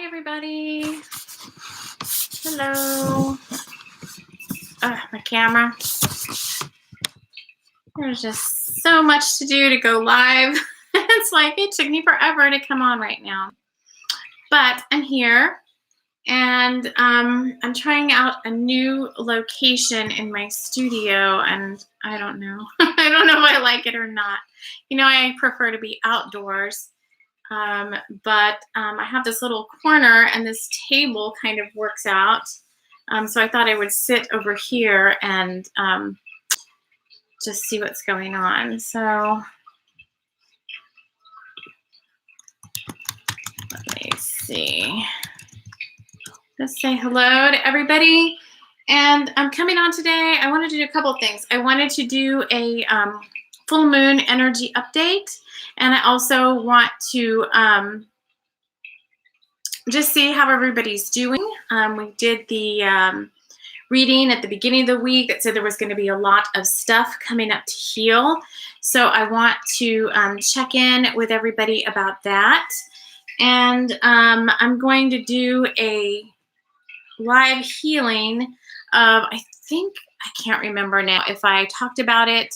Hi, everybody. Hello. My camera. There's just so much to do to go live. It's like it took me forever to come on right now. But I'm here, and I'm trying out a new location in my studio, and I don't know. I don't know if I like it or not. You know, I prefer to be outdoors. But I have this little corner, and this table kind of works out. So I thought I would sit over here and just see what's going on. So let me see. Let's say hello to everybody. And I'm coming on today. I wanted to do a couple of things. I wanted to do a full moon energy update. And I also want to just see how everybody's doing. We did the reading at the beginning of the week that said there was going to be a lot of stuff coming up to heal. So I want to check in with everybody about that. And I'm going to do a live healing of, I can't remember now if I talked about it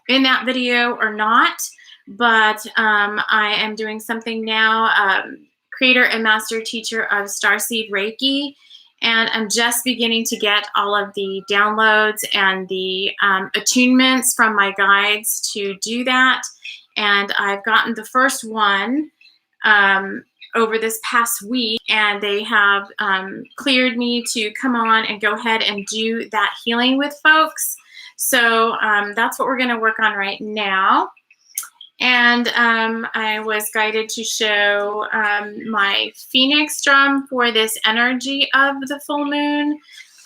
in that video or not, but I am doing something now, creator and master teacher of STARSEED REIKI, and I'm just beginning to get all of the downloads and the attunements from my guides to do that, and I've gotten the first one over this past week, and they have cleared me to come on and go ahead and do that healing with folks. So that's what we're going to work on right now. And I was guided to show my Phoenix drum for this energy of the full moon.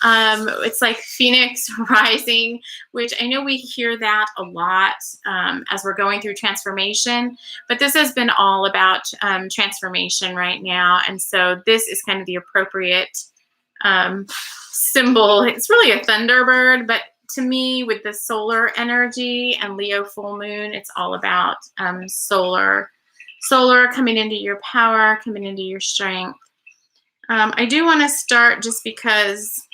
It's like Phoenix rising, which I know we hear that a lot as we're going through transformation, but this has been all about transformation right now. And so this is kind of the appropriate symbol. It's really a thunderbird, but to me, with the solar energy and Leo full moon, it's all about solar coming into your power, coming into your strength. I do want to start just because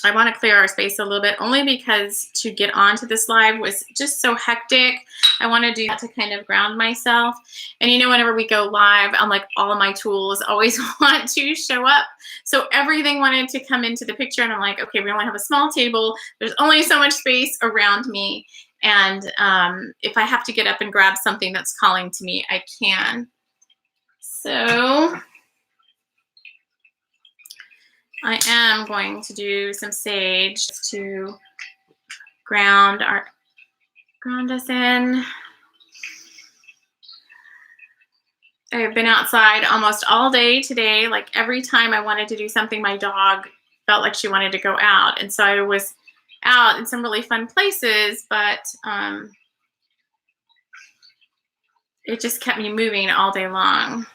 I want to clear our space a little bit, only because to get onto this live was just so hectic. I want to do that to kind of ground myself. And you know, whenever we go live, I'm like, all of my tools always want to show up. So everything wanted to come into the picture, and I'm like, okay, we only have a small table. There's only so much space around me. And if I have to get up and grab something that's calling to me, I can. So I am going to do some sage to ground us in. I've been outside almost all day today. Like every time I wanted to do something, my dog felt like she wanted to go out. And so I was out in some really fun places, but it just kept me moving all day long.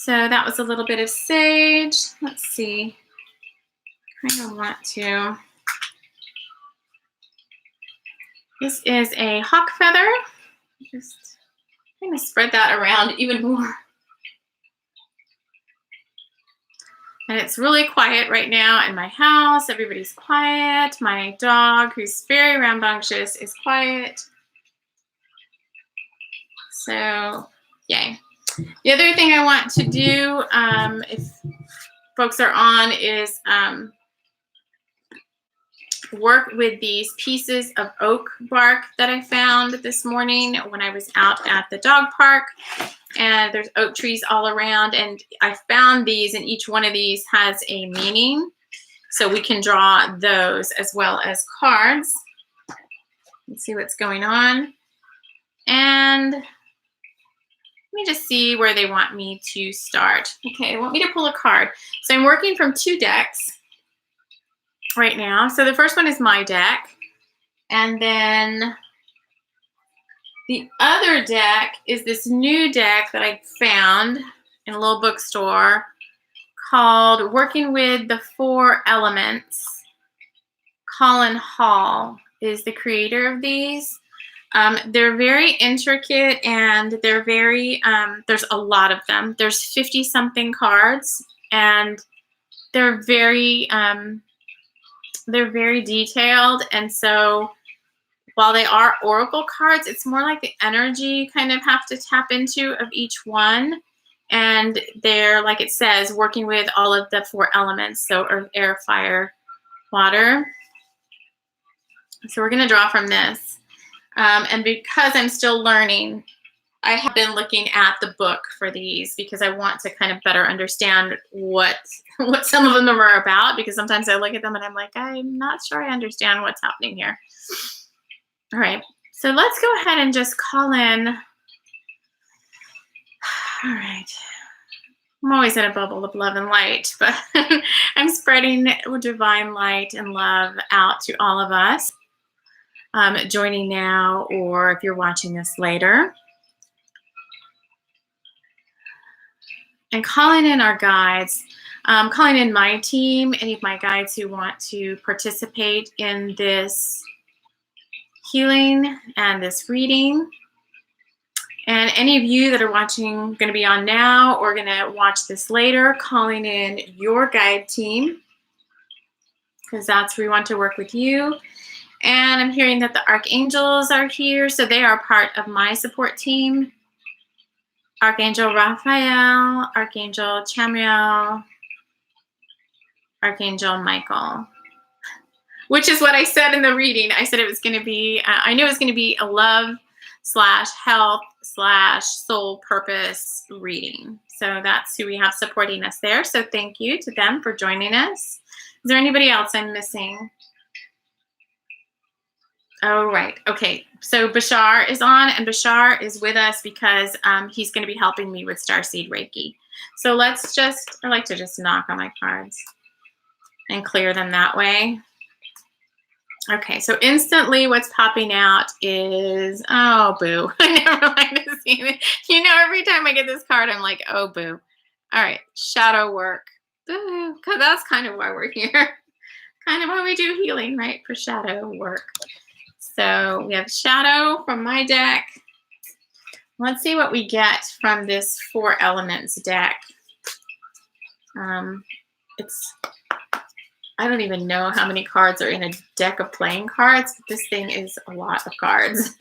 So that was a little bit of sage. Let's see. I kind of want to. This is a hawk feather. Just kind of spread that around even more. And it's really quiet right now in my house. Everybody's quiet. My dog, who's very rambunctious, is quiet. So, yay. The other thing I want to do, if folks are on, is work with these pieces of oak bark that I found this morning when I was out at the dog park. And there's oak trees all around, and I found these, and each one of these has a meaning. So we can draw those as well as cards and see what's going on. And let me just see where they want me to start. Okay, they want me to pull a card. So I'm working from 2 decks right now. So the first one is my deck. And then the other deck is this new deck that I found in a little bookstore called Working with the 4 Elements. Colin Hall is the creator of these. They're very intricate, and they're very, there's a lot of them. There's 50-something cards, and they're very detailed. And so while they are oracle cards, it's more like the energy you kind of have to tap into of each one. And they're, like it says, working with all of the 4 elements. So earth, air, fire, water. So we're going to draw from this. And because I'm still learning, I have been looking at the book for these because I want to kind of better understand what some of them are about, because sometimes I look at them and I'm like, I'm not sure I understand what's happening here. All right, so let's go ahead and just call in. All right. I'm always in a bubble of love and light, but I'm spreading divine light and love out to all of us. Joining now, or if you're watching this later. And calling in our guides, calling in my team, any of my guides who want to participate in this healing and this reading. And any of you that are watching, going to be on now or going to watch this later, calling in your guide team, because that's where we want to work with you. And I'm hearing that the archangels are here, so they are part of my support team. Archangel Raphael, Archangel Chamuel, Archangel Michael, which is what I said in the reading. I said it was going to be, I knew it was going to be a love / health / soul purpose reading. So that's who we have supporting us there. So thank you to them for joining us. Is there anybody else I'm missing? Oh, right. Okay. So Bashar is on, and Bashar is with us because he's going to be helping me with Starseed Reiki. So let's just, I like to just knock on my cards and clear them that way. Okay. So instantly what's popping out is, oh, boo. I never like to see it. You know, every time I get this card, I'm like, oh, boo. All right. Shadow work. Boo. Because that's kind of why we're here. Kind of why we do healing, right? For shadow work. So we have shadow from my deck. Let's see what we get from this 4 elements deck. I don't even know how many cards are in a deck of playing cards, but this thing is a lot of cards.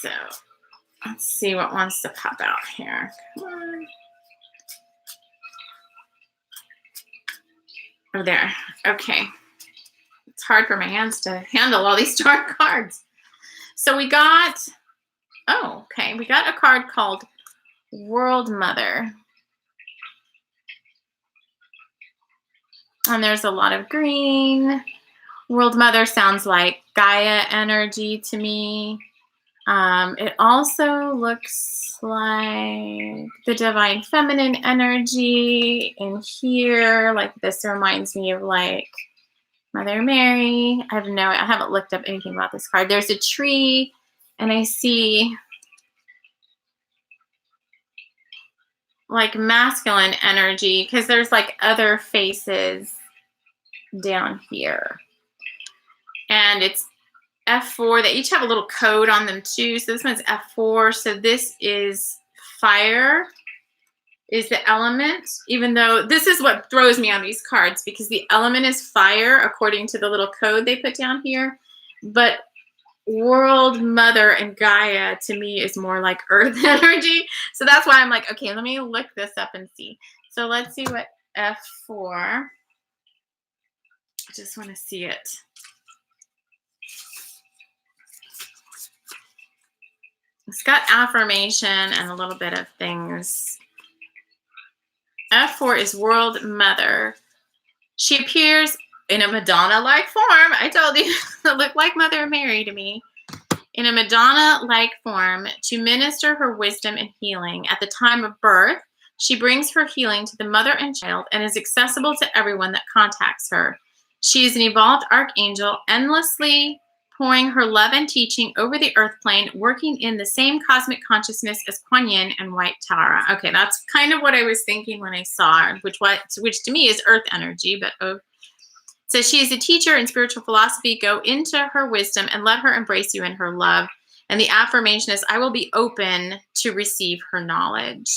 So let's see what wants to pop out here. Come on. Oh, there. Okay. It's hard for my hands to handle all these dark cards. So we got, oh, okay. We got a card called World Mother. And there's a lot of green. World Mother sounds like Gaia energy to me. It also looks like the divine feminine energy in here. Like this reminds me of like Mother Mary. I haven't looked up anything about this card. There's a tree, and I see like masculine energy because there's like other faces down here. And it's F4. They each have a little code on them too. So this one's F4. So this is fire is the element, even though this is what throws me on these cards because the element is fire according to the little code they put down here. But World Mother and Gaia to me is more like earth energy. So that's why I'm like, okay, let me look this up and see. So let's see what F4. I just want to see it. It's got affirmation and a little bit of things. F4 is World Mother. She appears in a Madonna-like form. I told you, it looked like Mother Mary to me. In a Madonna-like form to minister her wisdom and healing. At the time of birth, she brings her healing to the mother and child and is accessible to everyone that contacts her. She is an evolved archangel, endlessly pouring her love and teaching over the earth plane, working in the same cosmic consciousness as Quan Yin and White Tara. Okay, that's kind of what I was thinking when I saw it, which to me is earth energy, but says she is a teacher in spiritual philosophy. Go into her wisdom and let her embrace you in her love. And the affirmation is, I will be open to receive her knowledge.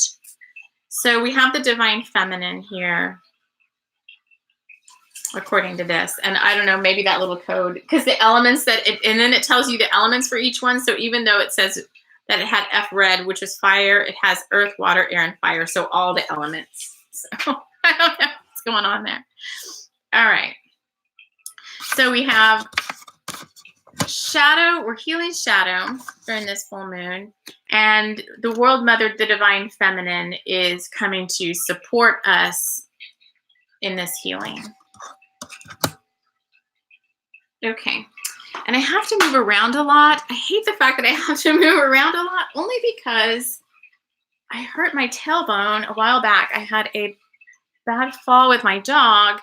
So we have the divine feminine here, according to this. And I don't know, maybe that little code, because the elements that it, and then it tells you the elements for each one. So even though it says that it had F red, which is fire, it has earth, water, air, and fire. So all the elements. So I don't know what's going on there. All right. So we have shadow. We're healing shadow during this full moon. And the world mother, the divine feminine, is coming to support us in this healing. Okay. And I have to move around a lot. I hate the fact that I have to move around a lot, only because I hurt my tailbone a while back. I had a bad fall with my dog.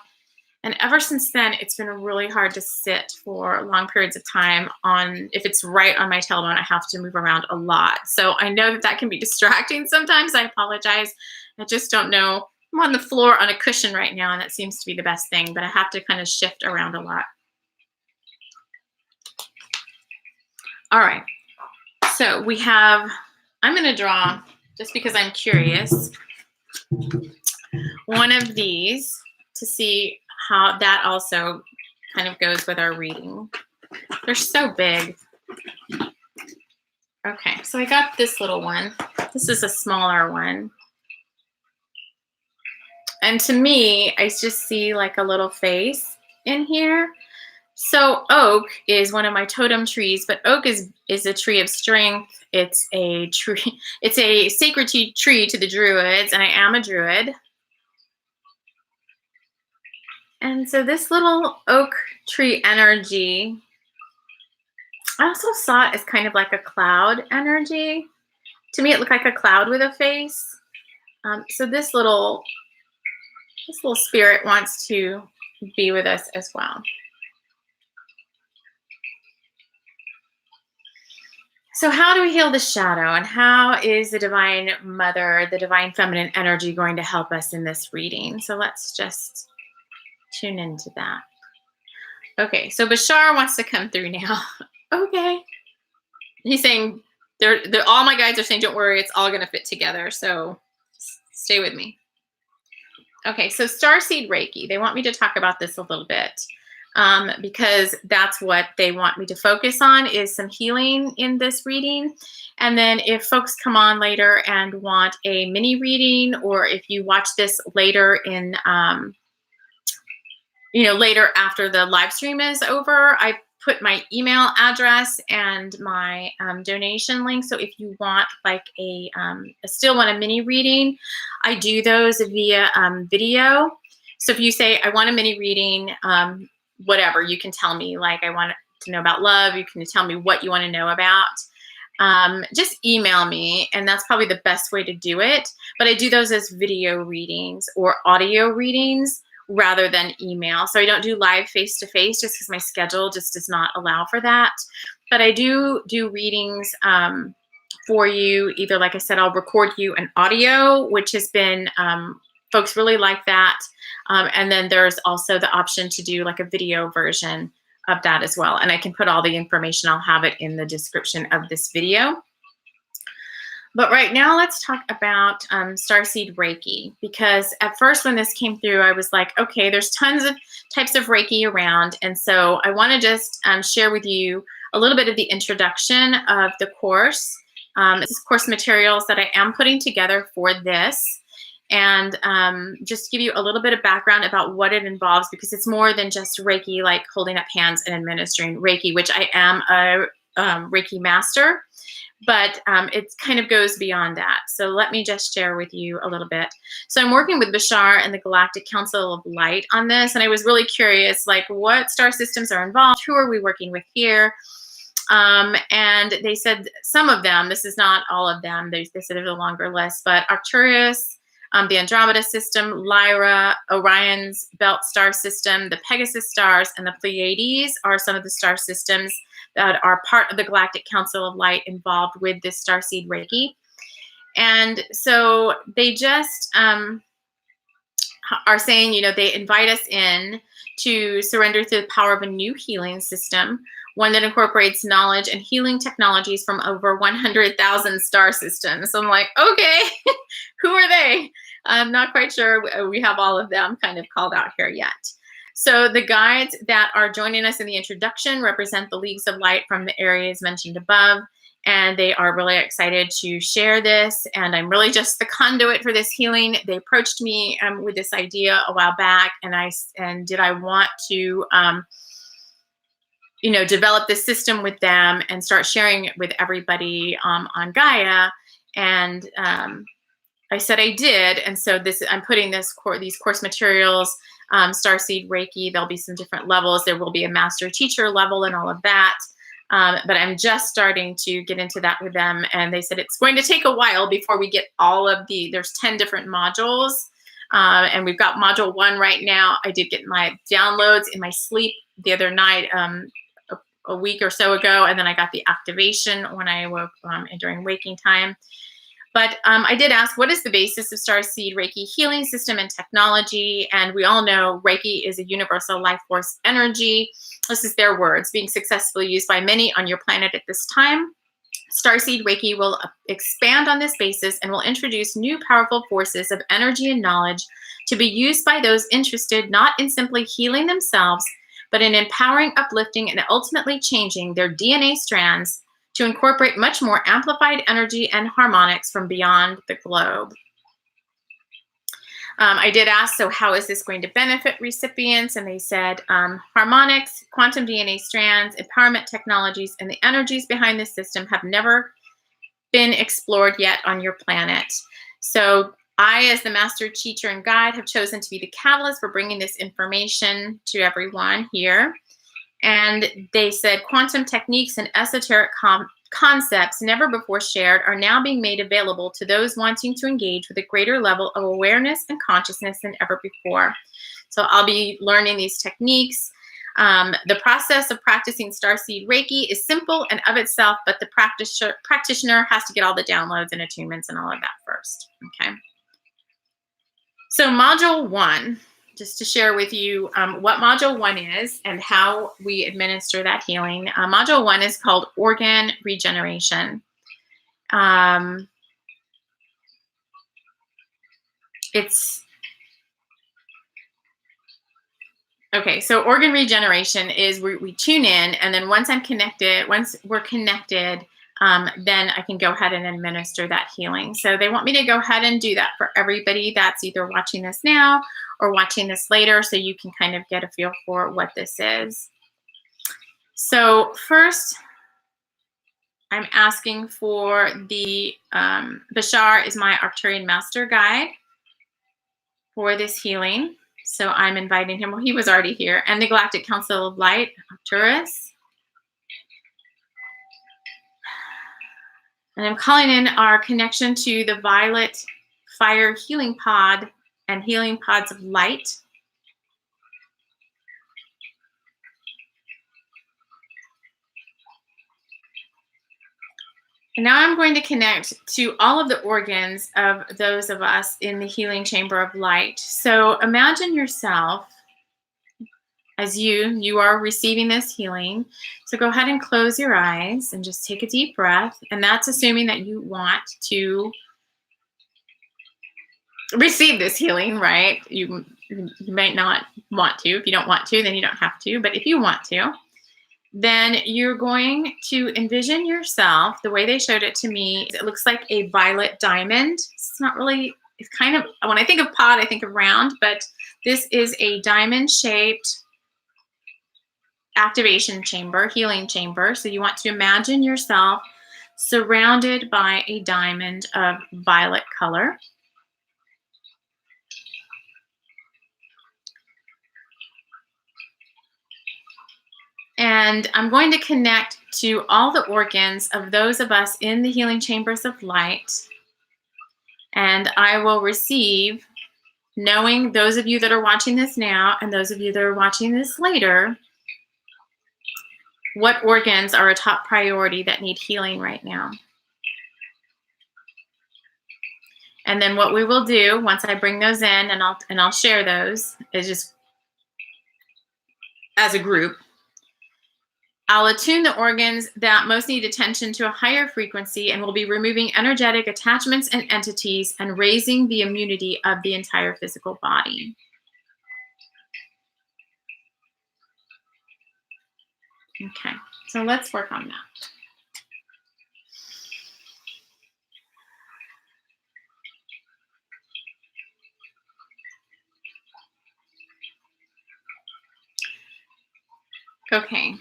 And ever since then, it's been really hard to sit for long periods of time on, if it's right on my tailbone, I have to move around a lot. So I know that that can be distracting sometimes. I apologize. I just don't know. I'm on the floor on a cushion right now, and that seems to be the best thing, but I have to kind of shift around a lot. All right. So we have, I'm going to draw, just because I'm curious, one of these to see how that also kind of goes with our reading. They're so big. Okay, so I got this little one. This is a smaller one. And to me, I just see like a little face in here. So oak is one of my totem trees, but oak is a tree of strength. It's a tree, it's a sacred tree to the Druids, and I am a Druid. And so this little oak tree energy, I also saw it as kind of like a cloud energy. To me, it looked like a cloud with a face. So this little spirit wants to be with us as well. So how do we heal the shadow, and how is the divine mother, the divine feminine energy, going to help us in this reading? So let's just tune into that. Okay, so Bashar wants to come through now. Okay. He's saying, all my guides are saying, don't worry, it's all going to fit together. So stay with me. Okay, so Starseed Reiki. They want me to talk about this a little bit because that's what they want me to focus on, is some healing in this reading. And then if folks come on later and want a mini reading, or if you watch this later in later after the live stream is over, I put my email address and my donation link. So if you want like still want a mini reading, I do those via video. So if you say, I want a mini reading, whatever, you can tell me, like, I want to know about love. You can tell me what you want to know about. Just email me, and that's probably the best way to do it. But I do those as video readings or audio readings rather than email. So I don't do live face-to-face just because my schedule just does not allow for that. But I do readings for you. Either, like I said, I'll record you an audio, which has been, folks really like that. And then there's also the option to do like a video version of that as well. And I can put all the information, I'll have it in the description of this video. But right now, let's talk about Starseed Reiki, because at first when this came through, I was like, okay, there's tons of types of Reiki around. And so I want to just share with you a little bit of the introduction of the course. This is course materials that I am putting together for this. And just give you a little bit of background about what it involves, because it's more than just Reiki, like holding up hands and administering Reiki, which I am a Reiki master. But it kind of goes beyond that. So let me just share with you a little bit. So I'm working with Bashar and the Galactic Council of Light on this. And I was really curious, like, what star systems are involved? Who are we working with here? And they said some of them, this is not all of them. They said there's a longer list, but Arcturus, the Andromeda system, Lyra, Orion's Belt star system, the Pegasus stars, and the Pleiades are some of the star systems that are part of the Galactic Council of Light involved with this Starseed Reiki. And so they just are saying, you know, they invite us in to surrender to the power of a new healing system, one that incorporates knowledge and healing technologies from over 100,000 star systems. So I'm like, okay, who are they? I'm not quite sure we have all of them kind of called out here yet. So the guides that are joining us in the introduction represent the leagues of light from the areas mentioned above, and they are really excited to share this, and I'm really just the conduit for this healing. They approached me with this idea a while back, and did I want to you know, develop this system with them and start sharing it with everybody on Gaia. And I said I did, and so I'm putting these course materials, Starseed Reiki. There'll be some different levels. There will be a master teacher level and all of that. But I'm just starting to get into that with them, and they said it's going to take a while before we get all of there's 10 different modules, and we've got module 1 right now. I did get my downloads in my sleep the other night, a week or so ago, and then I got the activation when I woke during waking time. But I did ask, what is the basis of Starseed Reiki healing system and technology? And we all know Reiki is a universal life force energy. This is their words, being successfully used by many on your planet at this time. Starseed Reiki will expand on this basis and will introduce new powerful forces of energy and knowledge to be used by those interested not in simply healing themselves, but in empowering, uplifting, and ultimately changing their DNA strands to incorporate much more amplified energy and harmonics from beyond the globe. I did ask, so how is this going to benefit recipients? And they said, harmonics, quantum DNA strands, empowerment technologies, and the energies behind this system have never been explored yet on your planet. So I, as the master teacher and guide, have chosen to be the catalyst for bringing this information to everyone here. And they said quantum techniques and esoteric concepts never before shared are now being made available to those wanting to engage with a greater level of awareness and consciousness than ever before. So I'll be learning these techniques. The process of practicing Starseed Reiki is simple and of itself, but the practitioner has to get all the downloads and attunements and all of that first. Okay. So module 1. Just to share with you what module 1 is and how we administer that healing. Module 1 is called organ regeneration. Okay, so organ regeneration is we tune in, and then once we're connected, then I can go ahead and administer that healing. So they want me to go ahead and do that for everybody that's either watching this now or watching this later, so you can kind of get a feel for what this is. So first, I'm asking for the Bashar is my Arcturian master guide for this healing. So I'm inviting him. Well, he was already here. And the Galactic Council of Light, Arcturus. And I'm calling in our connection to the Violet Fire Healing Pod and Healing Pods of Light. And now I'm going to connect to all of the organs of those of us in the healing chamber of light. So imagine yourself as you are receiving this healing. So go ahead and close your eyes and just take a deep breath. And that's assuming that you want to receive this healing, right? You might not want to. If you don't want to, then you don't have to. But if you want to, then you're going to envision yourself the way they showed it to me. It looks like a violet diamond. It's not really, it's kind of, when I think of pod, I think of round, but this is a diamond-shaped activation chamber, healing chamber. So you want to imagine yourself surrounded by a diamond of violet color. And I'm going to connect to all the organs of those of us in the healing chambers of light. And I will receive, knowing those of you that are watching this now and those of you that are watching this later, what organs are a top priority that need healing right now. And then what we will do once I bring those in, and I'll share those, is just as a group, I'll attune the organs that most need attention to a higher frequency, and we'll be removing energetic attachments and entities and raising the immunity of the entire physical body. Okay, so let's work on that. Okay,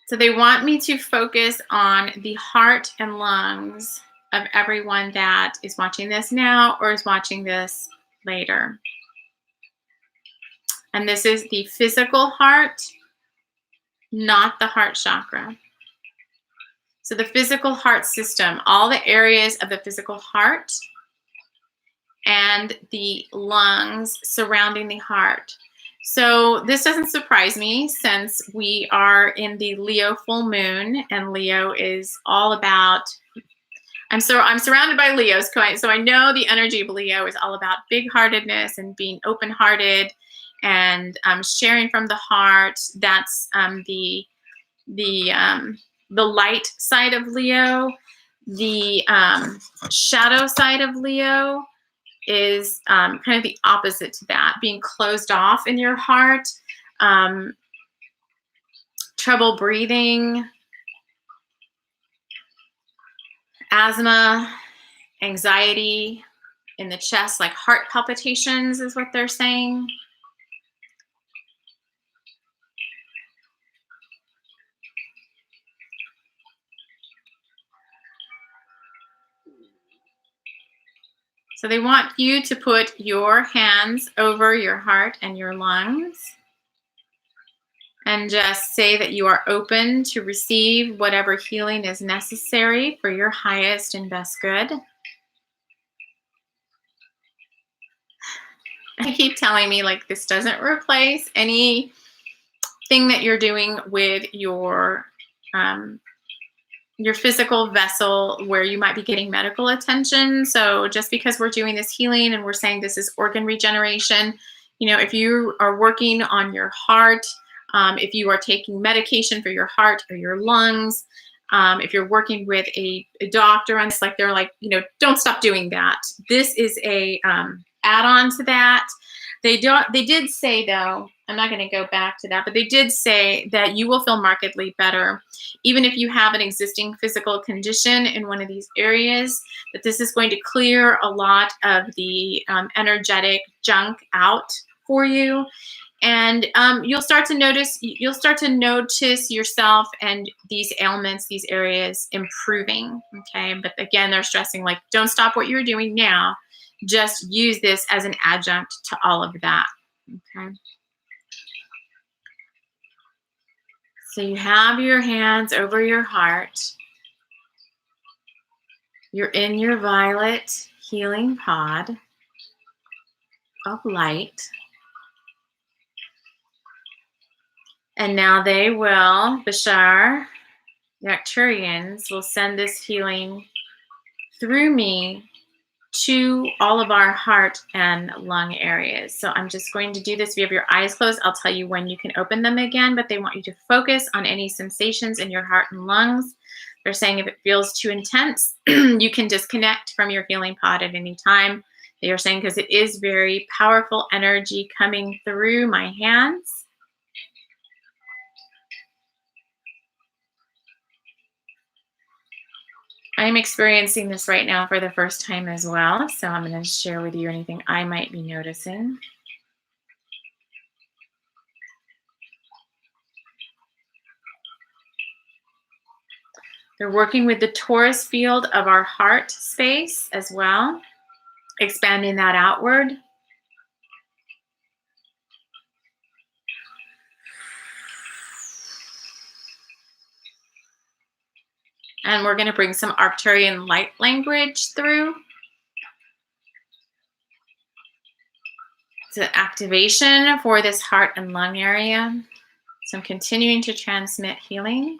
so they want me to focus on the heart and lungs of everyone that is watching this now or is watching this later. And this is the physical heart, not the heart chakra. So the physical heart system, all the areas of the physical heart and the lungs surrounding the heart. So this doesn't surprise me since we are in the Leo full moon, and Leo is all about, I'm surrounded by Leos, so I know the energy of Leo is all about big-heartedness and being open-hearted and sharing from the heart. That's the light side of Leo. The shadow side of Leo is kind of the opposite to that, being closed off in your heart, trouble breathing, asthma, anxiety in the chest, like heart palpitations is what they're saying. So they want you to put your hands over your heart and your lungs and just say that you are open to receive whatever healing is necessary for your highest and best good. I keep telling me, like, this doesn't replace anything that you're doing with your physical vessel where you might be getting medical attention. So just because we're doing this healing and we're saying this is organ regeneration, you know, if you are working on your heart, if you are taking medication for your heart or your lungs, if you're working with a doctor on this, like, they're like, you know, don't stop doing that. This is a add-on to that. They did say, though, I'm not going to go back to that, but they did say that you will feel markedly better, even if you have an existing physical condition in one of these areas, that this is going to clear a lot of the energetic junk out for you. And you'll start to notice yourself and these ailments, these areas improving, okay? But again, they're stressing, like, don't stop what you're doing now. Just use this as an adjunct to all of that, okay? So you have your hands over your heart. You're in your violet healing pod of light. And now they will, Bashar, the Arcturians, will send this healing through me to all of our heart and lung areas. So I'm just going to do this. If you have your eyes closed, I'll tell you when you can open them again, but they want you to focus on any sensations in your heart and lungs. They're saying if it feels too intense, you can disconnect from your healing pod at any time. They are saying because it is very powerful energy coming through my hands. I'm experiencing this right now for the first time as well, so I'm going to share with you anything I might be noticing. They're working with the torus field of our heart space as well, expanding that outward. And we're going to bring some Arcturian light language through. It's an activation for this heart and lung area. So I'm continuing to transmit healing.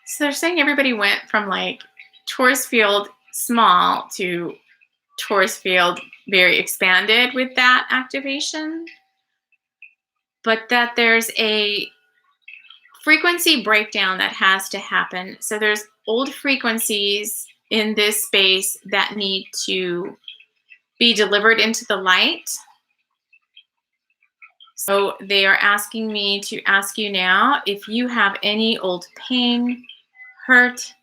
So they're saying everybody went from like Taurus field small to Taurus field very expanded with that activation, but that there's a frequency breakdown that has to happen. So there's old frequencies in this space that need to be delivered into the light. So they are asking me to ask you now if you have any old pain, hurt,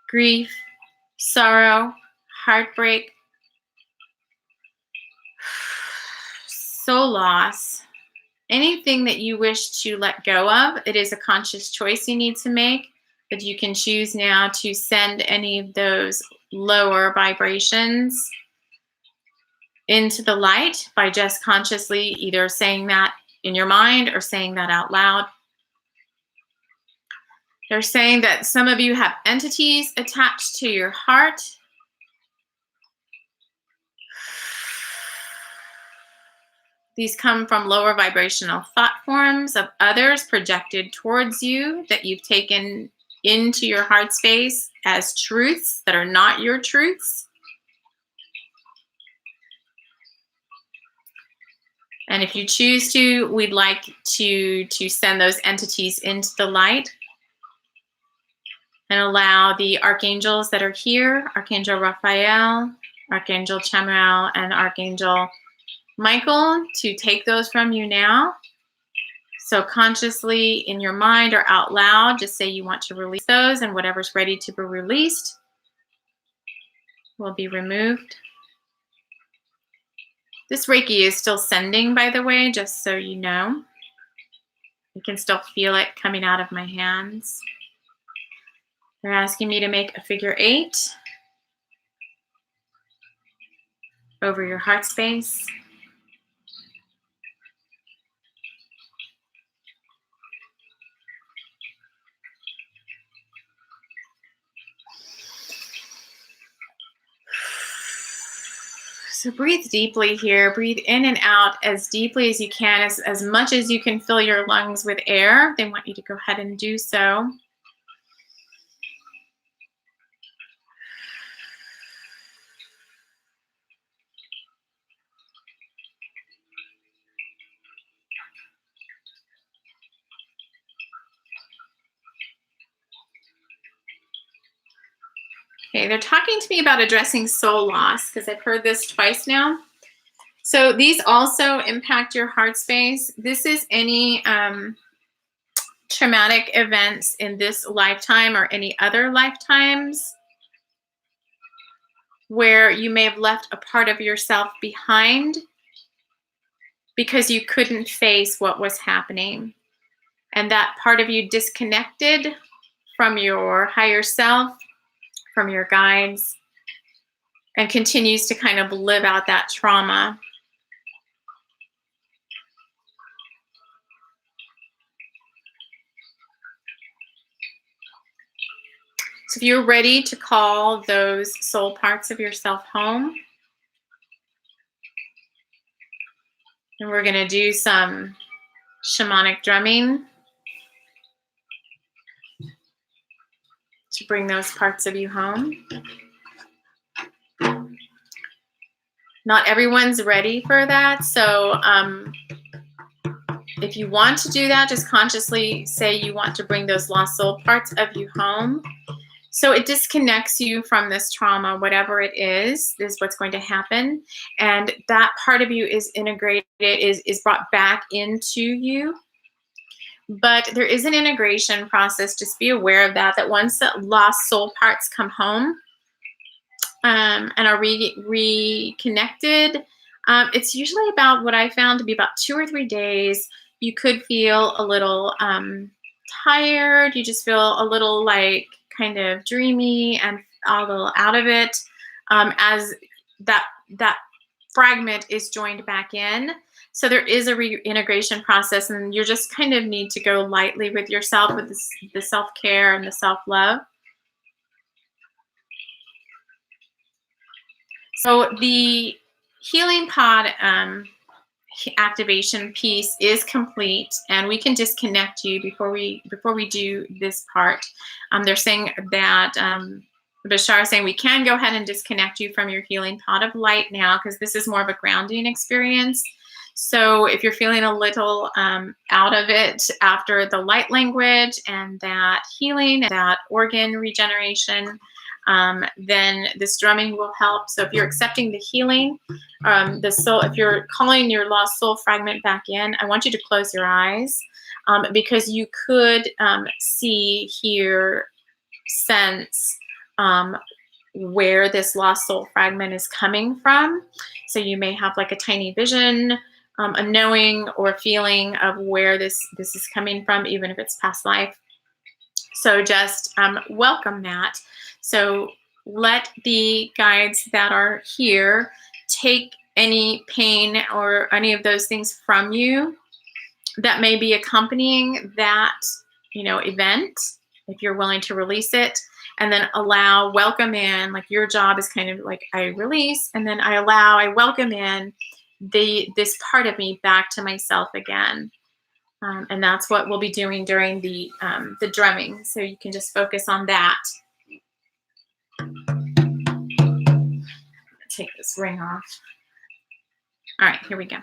grief, sorrow, heartbreak, soul loss, anything that you wish to let go of. It is a conscious choice you need to make, but you can choose now to send any of those lower vibrations into the light by just consciously either saying that in your mind or saying that out loud. They're saying that some of you have entities attached to your heart. These come from lower vibrational thought forms of others projected towards you that you've taken into your heart space as truths that are not your truths. And if you choose to, we'd like to send those entities into the light and allow the archangels that are here, Archangel Raphael, Archangel Chamuel, and Archangel Michael, to take those from you now. So consciously in your mind or out loud, just say you want to release those, and whatever's ready to be released will be removed. This Reiki is still sending, by the way, just so you know. You can still feel it coming out of my hands. They're asking me to make a figure 8 over your heart space. So breathe deeply here. Breathe in and out as deeply as you can, as much as you can fill your lungs with air. They want you to go ahead and do so. Okay, they're talking to me about addressing soul loss, because I've heard this twice now. So these also impact your heart space. This is any traumatic events in this lifetime or any other lifetimes where you may have left a part of yourself behind because you couldn't face what was happening. And that part of you disconnected from your higher self, from your guides, and continues to kind of live out that trauma. So if you're ready to call those soul parts of yourself home, and we're going to do some shamanic drumming to bring those parts of you home. Not everyone's ready for that, so if you want to do that, just consciously say you want to bring those lost soul parts of you home. So it disconnects you from this trauma, whatever it is what's going to happen. And that part of you is integrated, is brought back into you. But there is an integration process. Just be aware of that, that once the lost soul parts come home and are reconnected, it's usually about, what I found to be about 2 or 3 days. You could feel a little tired. You just feel a little like kind of dreamy and a little out of it, as that fragment is joined back in. So there is a reintegration process, and you just kind of need to go lightly with yourself, with the self-care and the self-love. So the healing pod activation piece is complete, and we can disconnect you before we do this part. They're saying that Bashar is saying we can go ahead and disconnect you from your healing pod of light now, because this is more of a grounding experience. So if you're feeling a little out of it after the light language and that healing, that organ regeneration, then this drumming will help. So if you're accepting the healing, the soul, if you're calling your lost soul fragment back in, I want you to close your eyes, because you could see, hear, sense where this lost soul fragment is coming from. So you may have like a tiny vision, a knowing or feeling of where this is coming from, even if it's past life. So just welcome that. So let the guides that are here take any pain or any of those things from you that may be accompanying that, event, if you're willing to release it, and then welcome in. Like, your job is kind of like, I release, and then I welcome in this part of me back to myself again. And that's what we'll be doing during the drumming. So you can just focus on that. Take this ring off. All right, here we go.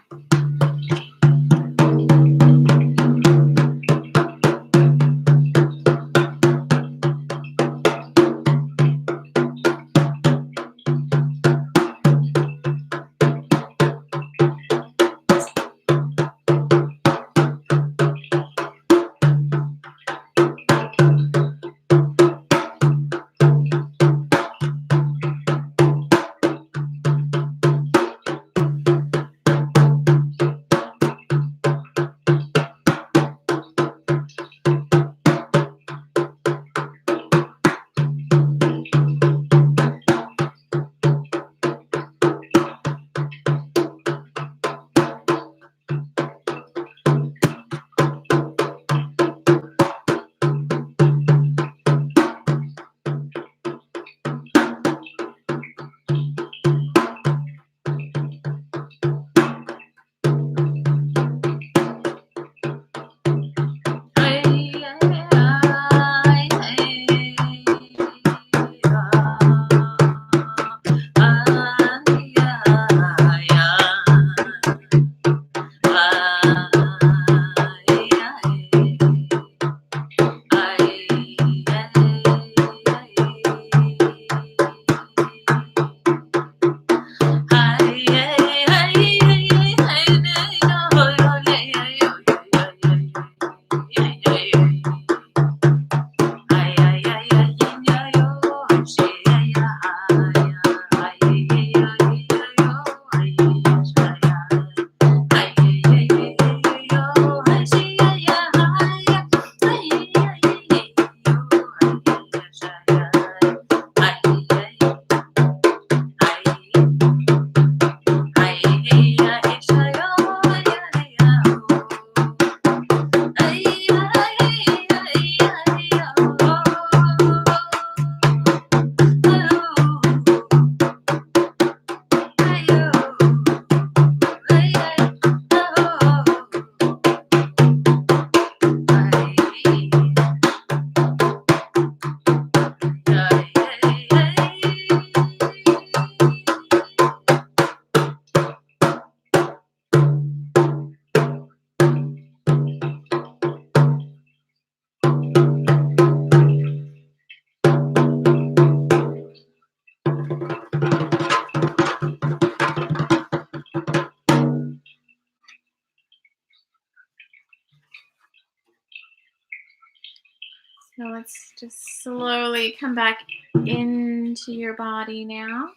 So let's just slowly come back into your body now.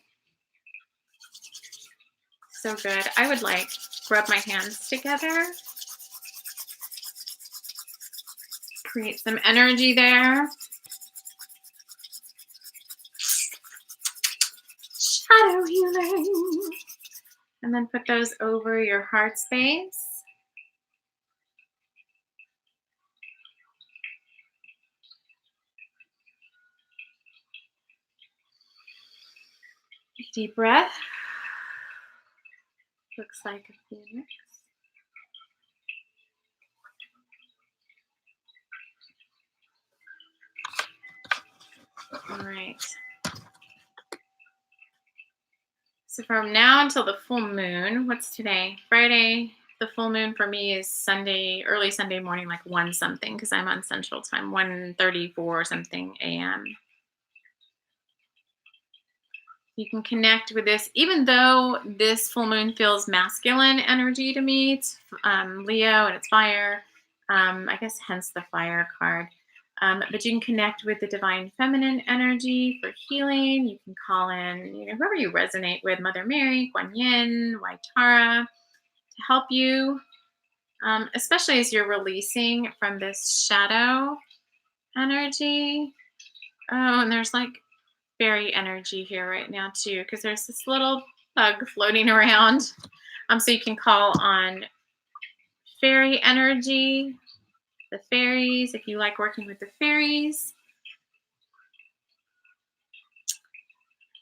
So good. I would like rub my hands together. Create some energy there. Shadow healing. And then put those over your heart space. Deep breath. Looks like a phoenix. All right. So from now until the full moon, what's today? Friday. The full moon for me is Sunday, early Sunday morning, like 1 something, because I'm on Central Time, 1:34 something a.m. You can connect with this, even though this full moon feels masculine energy to me. It's Leo and it's fire. I guess hence the fire card. But you can connect with the divine feminine energy for healing. You can call in, whoever you resonate with, Mother Mary, Quan Yin, White Tara, to help you, especially as you're releasing from this shadow energy. Oh, and there's like fairy energy here right now too, because there's this little bug floating around. So you can call on fairy energy, the fairies, if you like working with the fairies.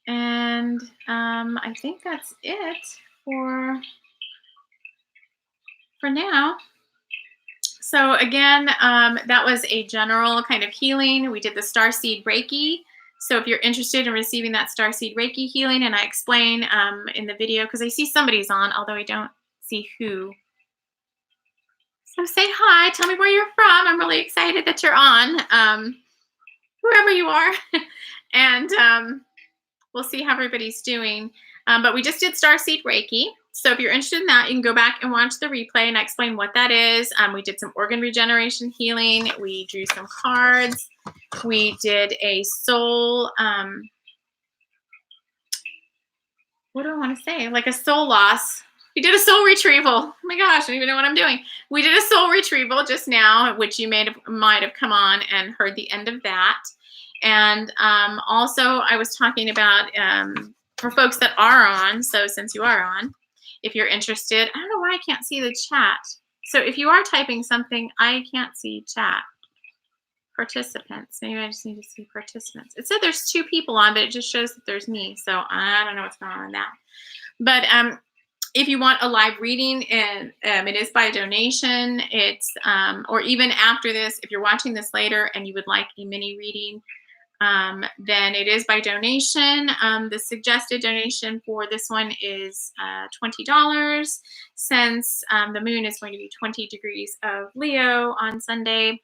And I think that's it for now. So again, that was a general kind of healing. We did the Starseed Reiki. So if you're interested in receiving that Starseed Reiki healing, and I explain in the video, because I see somebody's on, although I don't see who. So say hi, tell me where you're from. I'm really excited that you're on, whoever you are. And we'll see how everybody's doing. But we just did Starseed Reiki. So if you're interested in that, you can go back and watch the replay, and I explain what that is. We did some organ regeneration healing. We drew some cards. We did a soul, what do I want to say? Like a soul loss. We did a soul retrieval. Oh my gosh, I don't even know what I'm doing. We did a soul retrieval just now, which you might have come on and heard the end of that. And also I was talking about, for folks that are on, so since you are on, if you're interested, I don't know why I can't see the chat. So if you are typing something, I can't see chat. Participants, maybe I just need to see participants. It said there's 2 people on, but it just shows that there's me. So I don't know what's going on with that. But if you want a live reading, and it is by donation, it's, or even after this, if you're watching this later and you would like a mini reading, then it is by donation. The suggested donation for this one is $20, since the moon is going to be 20 degrees of Leo on Sunday.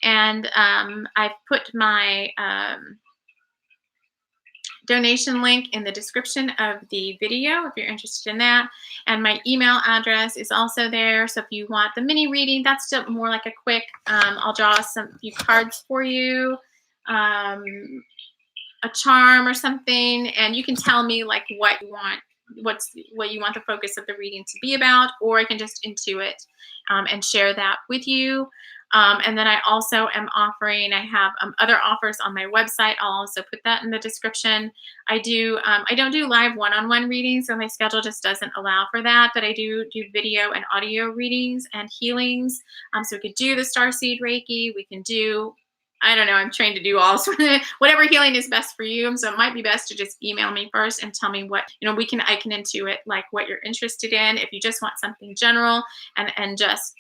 And I've put my donation link in the description of the video if you're interested in that. And my email address is also there. So if you want the mini reading, that's just more like a quick, I'll draw few cards for you, a charm or something, and you can tell me like what you want, what you want the focus of the reading to be about, or I can just intuit and share that with you. And then I also am offering, I have other offers on my website. I'll also put that in the description. I don't do live one-on-one readings, so my schedule just doesn't allow for that, but I do video and audio readings and healings. So we could do the Starseed Reiki. We can do, I don't know, I'm trained to do all sorts of, whatever healing is best for you. So it might be best to just email me first and tell me what, I can intuit like what you're interested in. If you just want something general and just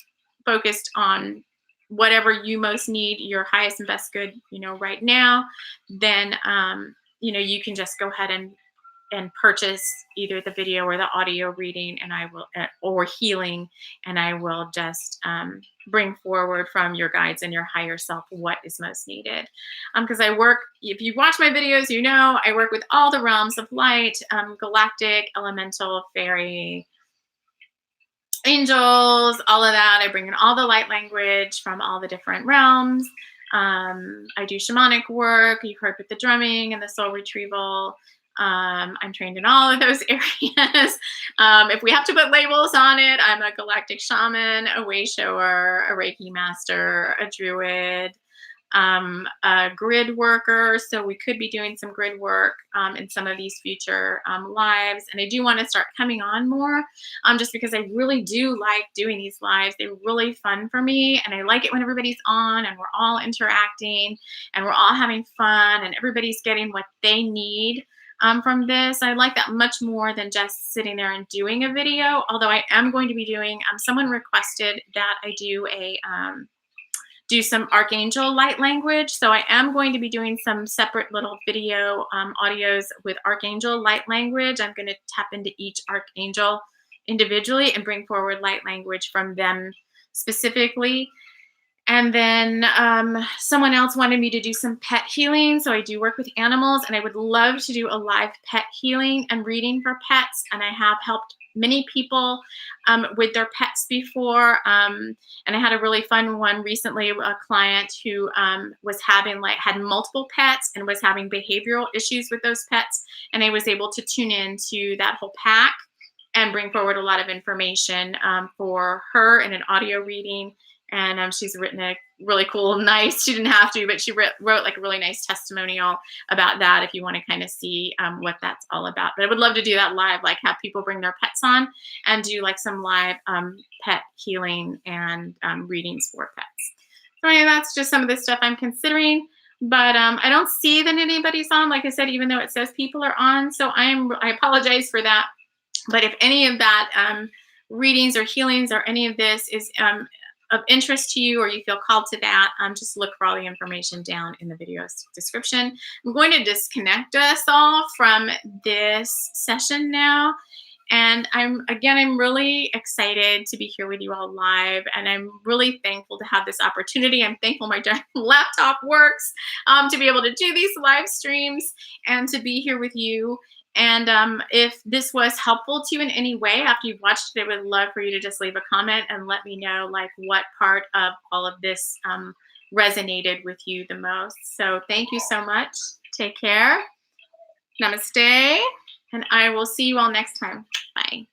focused on whatever you most need, your highest and best good, right now, then, you can just go ahead and purchase either the video or the audio reading, and I will, or healing, and I will just bring forward from your guides and your higher self what is most needed. Because I work, if you watch my videos, I work with all the realms of light, galactic, elemental, fairy, angels, all of that. I bring in all the light language from all the different realms. I do shamanic work. You heard with the drumming and the soul retrieval. I'm trained in all of those areas. If we have to put labels on it, I'm a galactic shaman, a way shower, a Reiki master, a druid, a grid worker. So we could be doing some grid work in some of these future lives. And I do want to start coming on more just because I really do like doing these lives. They're really fun for me. And I like it when everybody's on and we're all interacting and we're all having fun and everybody's getting what they need from this. I like that much more than just sitting there and doing a video. Although I am going to be doing, someone requested that I do some archangel light language. So I am going to be doing some separate little video audios with archangel light language. I'm going to tap into each archangel individually and bring forward light language from them specifically. And then someone else wanted me to do some pet healing. So I do work with animals and I would love to do a live pet healing and reading for pets. And I have helped many people with their pets before. And I had a really fun one recently, a client who was had multiple pets and was having behavioral issues with those pets. And I was able to tune into that whole pack and bring forward a lot of information for her in an audio reading. And she's written a really cool, nice, she didn't have to, but she wrote like a really nice testimonial about that if you want to kind of see what that's all about. But I would love to do that live, like have people bring their pets on and do like some live pet healing and readings for pets. So anyway, that's just some of the stuff I'm considering. But I don't see that anybody's on, like I said, even though it says people are on. So I apologize for that. But if any of that readings or healings or any of this is of interest to you or you feel called to that, just look for all the information down in the video description. I'm going to disconnect us all from this session now. And I'm really excited to be here with you all live. And I'm really thankful to have this opportunity. I'm thankful my laptop works to be able to do these live streams and to be here with you. And if this was helpful to you in any way after you've watched it, I would love for you to just leave a comment and let me know like what part of all of this resonated with you the most. So thank you so much. Take care. Namaste. And I will see you all next time. Bye.